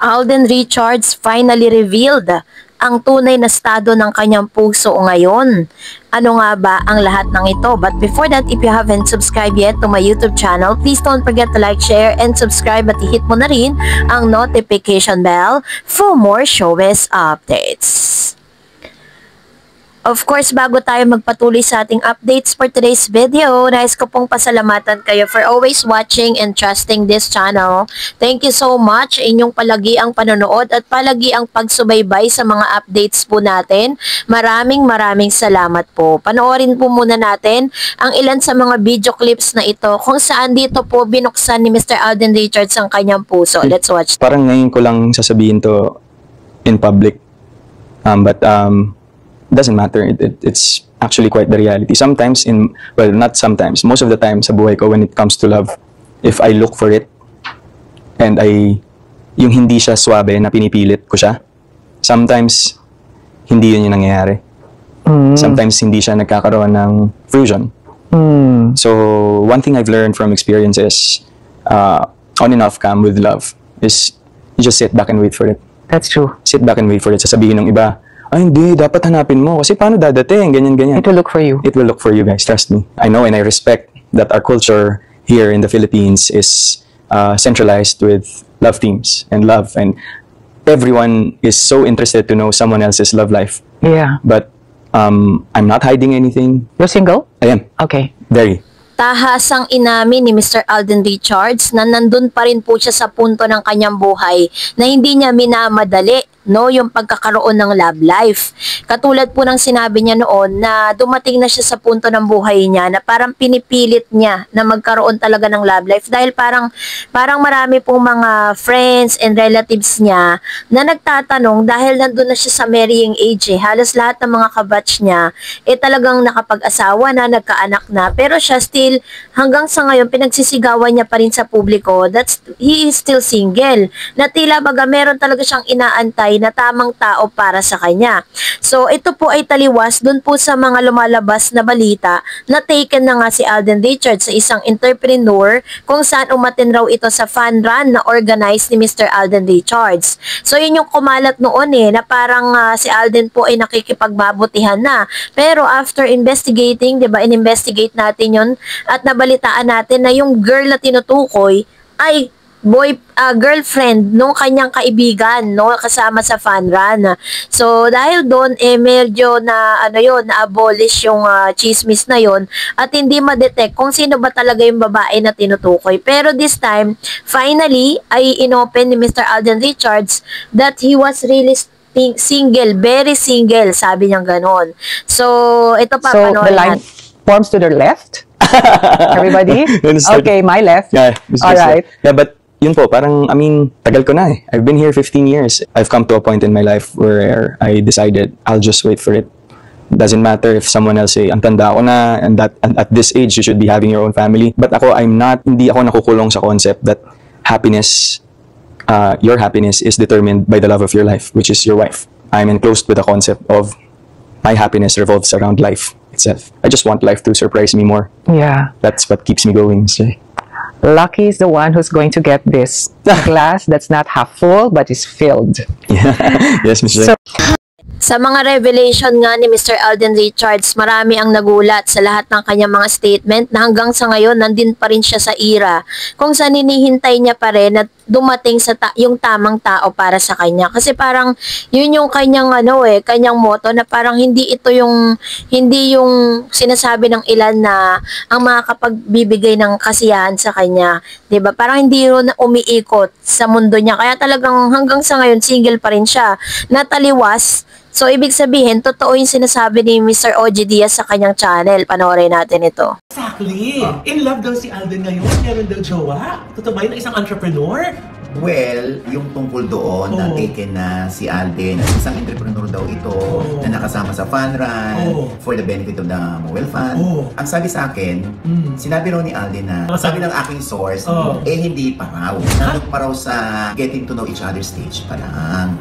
Alden Richards finally revealed ang tunay na estado ng kanyang puso ngayon. Ano nga ba ang lahat ng ito? But before that, if you haven't subscribed yet to my YouTube channel, please don't forget to like, share, and subscribe at i-hit mo na rin ang notification bell for more showbiz updates. Of course, bago tayo magpatuloy sa ating updates for today's video, nais ko pong pasalamatan kayo for always watching and trusting this channel. Thank you so much. Inyong palagi ang panonood at palagi ang pagsubaybay sa mga updates po natin. Maraming salamat po. Panoorin po muna natin ang ilan sa mga video clips na ito kung saan dito po binuksan ni Mr. Alden Richards ang kanyang puso. Let's watch. Parang ngayon ko lang sasabihin to in public. Doesn't matter. It's actually quite the reality. Sometimes not sometimes, most of the time sa buhay ko when it comes to love, if I look for it and yung hindi siya swabe na pinipilit ko siya, sometimes hindi yun yung nangyayari. Sometimes hindi siya nagkakaroon ng fusion. So one thing I've learned from experience is on and off cam with love is you just sit back and wait for it. That's true. Sit back and wait for it. Sasabihin ng iba, ay hindi, dapat hanapin mo. Kasi paano dadating? Ganyan. It will look for you. It will look for you guys, trust me. I know and I respect that our culture here in the Philippines is centralized with love teams and love. And everyone is so interested to know someone else's love life. Yeah. But I'm not hiding anything. You're single? I am. Okay. Very. Tahasang inamin ni Mr. Alden Richards na nandun pa rin po siya sa punto ng kanyang buhay na hindi niya minamadali yung pagkakaroon ng love life. Katulad po ng sinabi niya noon na dumating na siya sa punto ng buhay niya na parang pinipilit niya na magkaroon talaga ng love life dahil parang marami pong mga friends and relatives niya na nagtatanong dahil nandun na siya sa marrying age halos lahat ng mga kabatch niya talagang nakapag-asawa na, nagkaanak na, pero siya still hanggang sa ngayon pinagsisigawan niya pa rin sa publiko he is still single, na tila baga meron talaga siyang inaantay na tamang tao para sa kanya. So ito po ay taliwas dun po sa mga lumalabas na balita na taken na nga si Alden Richards sa isang entrepreneur kung saan umattend raw ito sa fun run na organized ni Mr. Alden Richards. So yun yung kumalat noon na parang si Alden po ay nakikipagbabutihan na. Pero after investigating, in-investigate natin yun at nabalitaan natin na yung girl na tinutukoy ay girlfriend nung kanyang kaibigan kasama sa fun run. So dahil doon medyo na na-abolish yung chismis na yon at hindi ma-detect kung sino ba talaga yung babae na tinutukoy. Pero this time finally ay inopen ni Mr. Alden Richards that he was really single, very single, sabi niya ganon. So ito pa So the line forms to the left. Everybody? Okay, my left. Yeah. All right. Yeah, but yun po, parang, tagal ko na I've been here 15 years. I've come to a point in my life where I decided I'll just wait for it. Doesn't matter if someone else say, ang tanda ko na, and at this age, you should be having your own family. But ako, hindi ako nakukulong sa concept that happiness, your happiness is determined by the love of your life, which is your wife. I'm enclosed with the concept of my happiness revolves around life itself. I just want life to surprise me more. Yeah. That's what keeps me going. So. Lucky is the one who's going to get this glass that's not half full but is filled. Yeah. Yes, Mr. Sa mga revelation nga ni Mr. Alden Richards, marami ang nagulat sa lahat ng kanyang mga statement na hanggang sa ngayon nandin pa rin siya sa era kung saan hinihintay niya pa rin na dumating sa yung tamang tao para sa kanya. Kasi parang yun yung kanyang kanyang motto na parang hindi yung sinasabi ng ilan na ang makakapagbibigay ng kasiyahan sa kanya. 'Di ba? Parang hindi rin umiikot sa mundo niya. Kaya talagang hanggang sa ngayon single pa rin siya. Nataliwas. So, ibig sabihin, totoo yung sinasabi ni Mr. OG Diaz sa kanyang channel. Panoorin natin ito. Exactly. In love daw si Alden ngayon. Meron daw jowa. Totoo ba yun na isang entrepreneur? Well, yung tungkol doon na taken na si Alden, isang entrepreneur daw ito na nakasama sa fun run for the benefit of the Mobile Fund. Ang sabi sa akin, sinabi raw ni Alden na, sabi ng aking source, hindi pa raw. Nandun pa raw sa getting to know each other stage pa lang.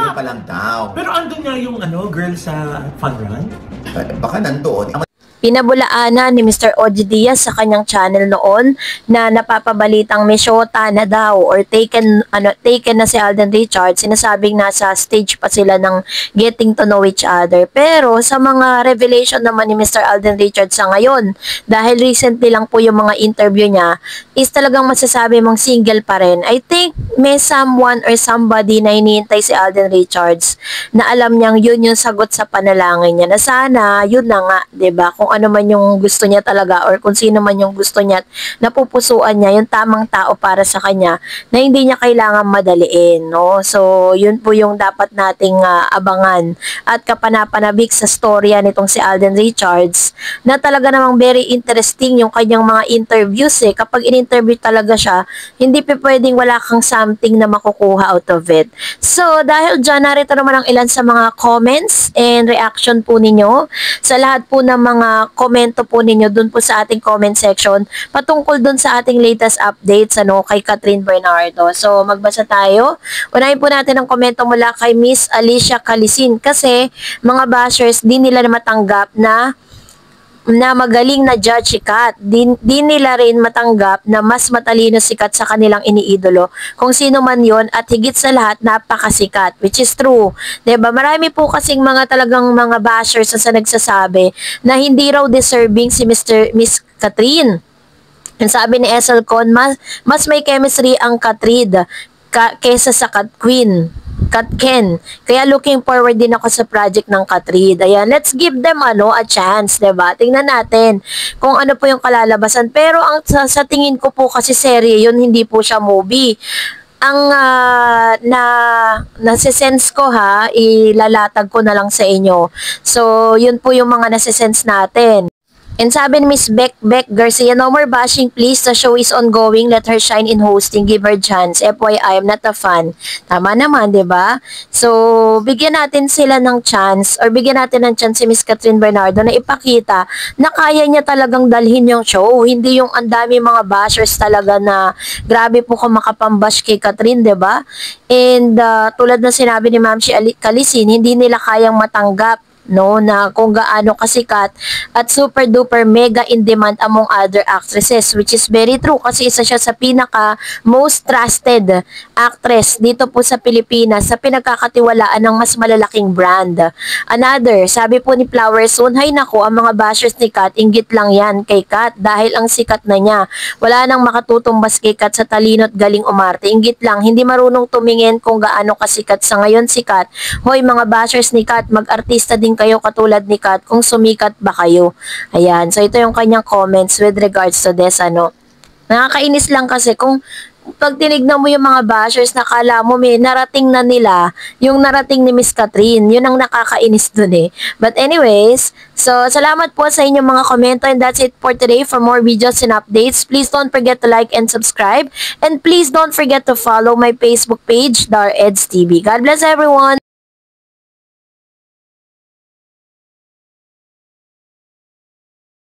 Yun pa lang daw. Pero andun nga yung girl sa fun run? Baka nandoon. pinabulaanan ni Mr. Ogie Diaz sa kanyang channel noon na napapabalitang may shota na daw or taken na si Alden Richards. Sinasabing nasa stage pa sila ng getting to know each other. Pero sa mga revelation naman ni Mr. Alden Richards sa ngayon, dahil recently lang po yung mga interview niya, is talagang masasabi mong single pa rin. I think may someone or somebody na hinihintay si Alden Richards na alam niyang yun yung sagot sa panalangin niya, na sana yun na nga, 'di ba? Kung ano man yung gusto niya talaga or kung sino man yung gusto niya at napupusuan niya, yung tamang tao para sa kanya na hindi niya kailangan madaliin, no? So yun po yung dapat nating abangan at kapanapanabik sa storya nitong si Alden Richards, na talaga namang very interesting yung kanyang mga interviews eh. Kapag in-interview talaga siya, hindi pa pwedeng wala kang something na makukuha out of it. So dahil dyan, narito naman ang ilan sa mga comments and reaction po ninyo sa lahat po ng mga komento po ninyo dun po sa ating comment section patungkol dun sa ating latest updates kay Catherine Bernardo. So magbasa tayo. Unahin po natin ang komento mula kay Miss Alicia Calisin, kasi mga bashers di nila matanggap na magaling na judge si Kat. Di nila rin matanggap na mas matalino si Kat sa kanilang iniidolo, kung sino man yon, at higit sa lahat napakasikat, which is true. 'Di ba? Marami po kasing mga talagang mga bashers sa nagsasabi na hindi raw deserving si Miss Catherine. Ang sabi ni Esel Con, mas may chemistry ang Catrid kesa sa Kat Queen. Ken. Kaya looking forward din ako sa project ng Catrid. Ayan, let's give them a chance, 'di ba? Tingnan natin kung ano po yung kalalabasan. Pero ang sa tingin ko po kasi serye 'yun, hindi po siya movie. Ang nasisense ko ilalatag ko na lang sa inyo. So, yun po yung mga nasisense natin. And sabi ni Miss Beck Garcia, no more bashing please, the show is ongoing, let her shine in hosting, give her chance, FYI, I'm not a fan. Tama naman, 'di ba? So, bigyan natin sila ng chance, or bigyan natin ng chance si Miss Catherine Bernardo na ipakita na kaya niya talagang dalhin yung show, hindi yung ang dami mga bashers talaga na grabe po kung makapambash kay Catherine, 'di ba? And tulad na sinabi ni Ma'am Calisin, hindi nila kayang matanggap na kung gaano kasikat at super duper mega in demand among other actresses, which is very true kasi isa siya sa pinaka most trusted actress dito po sa Pilipinas, sa pinagkakatiwalaan ng mas malalaking brand. Another, sabi po ni Flower Soon, hay nako, ang mga bashers ni Kat, inggit lang yan kay Kat dahil ang sikat na niya. Wala nang makatutumbas kay Kat sa talino at galing umarte. Inggit lang, hindi marunong tumingin kung gaano kasikat sa ngayon si Kat. Hoy mga bashers ni Kat, mag-artista din kayo katulad ni Kat kung sumikat ba kayo. Ayan, so ito yung kanyang comments with regards to this. Nakakainis lang kasi kung pag tinignan mo yung mga bashers, nakala mo may narating na nila yung narating ni Miss Catherine. Yun ang nakakainis dun eh. But anyways, so salamat po sa inyong mga komento, and that's it for today. For more videos and updates, please don't forget to like and subscribe, and please don't forget to follow my Facebook page, Dar Eds TV. God bless everyone!